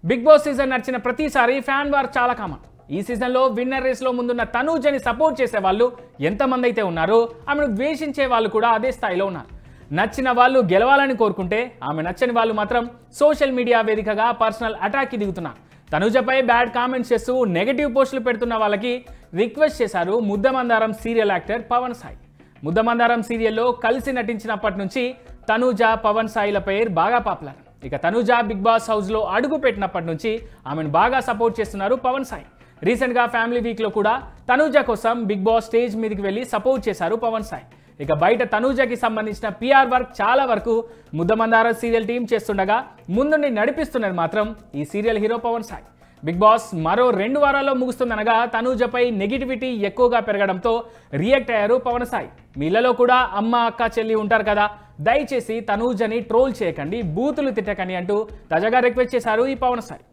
Big boss season నడిచిన ప్రతిసారి fan war చాలా కామన్. ఈ సీజన్లో విన్నర్ రేస్లో ముందున్న తనూజని సపోర్ట్ చేసే వాళ్ళు ఎంతమంది అయితే ఉన్నారో ఆమెను ద్వేషించే వాళ్ళు కూడా అదే స్థాయిలో ఉన్నారు. నచ్చిన వాళ్ళు గెలవాలని కోరుకుంటే ఆమె నచ్చని వాళ్ళు మాత్రం సోషల్ మీడియా వేదికగా పర్సనల్ అటాక్కి దిగుతున్నారు. తనూజపై బ్యాడ్ కామెంట్స్ చేస్తూ నెగటివ్ పోస్టులు పెడుతున్న వాళ్ళకి రిక్వెస్ట్ చేశారు ముద్దమందారం సీరియల్ యాక్టర్ పవన్ సాయి. ముద్దమందారం సీరియల్లో కలిసి నటించినప్పటి నుంచి తనూజ పవన్ సాయిల పేరు బాగా పాపులర్. ఇక తనూజ బిగ్ బాస్ హౌస్లో అడుగు పెట్టినప్పటి నుంచి ఆమెను బాగా సపోర్ట్ చేస్తున్నారు పవన్ సాయి. రీసెంట్గా ఫ్యామిలీ వీక్లో కూడా తనూజ కోసం బిగ్ బాస్ స్టేజ్ మీదకి వెళ్ళి సపోర్ట్ చేశారు పవన్ సాయి. ఇక బయట తనూజకి సంబంధించిన పిఆర్ వర్క్ చాలా వరకు ముద్దమందారం సీరియల్ టీం చేస్తుండగా ముందుండి నడిపిస్తున్నది మాత్రం ఈ serial hero Pavan Sai. Bigg Boss మరో 2 వారాల్లో ముగుస్తుందనగా తనూజపై నెగిటివిటీ ఎక్కువగా పెరగడంతో రియాక్ట్ అయ్యారు పవన్ సాయి. మీ ఇళ్లలో కూడా అమ్మ అక్క చెల్లి ఉంటారు కదా, దయచేసి తనూజని ట్రోల్ చేయకండి, బూతులు తిట్టకండి అంటూ తాజాగా రిక్వెస్ట్ చేశారు ఈ పవన్ సాయి.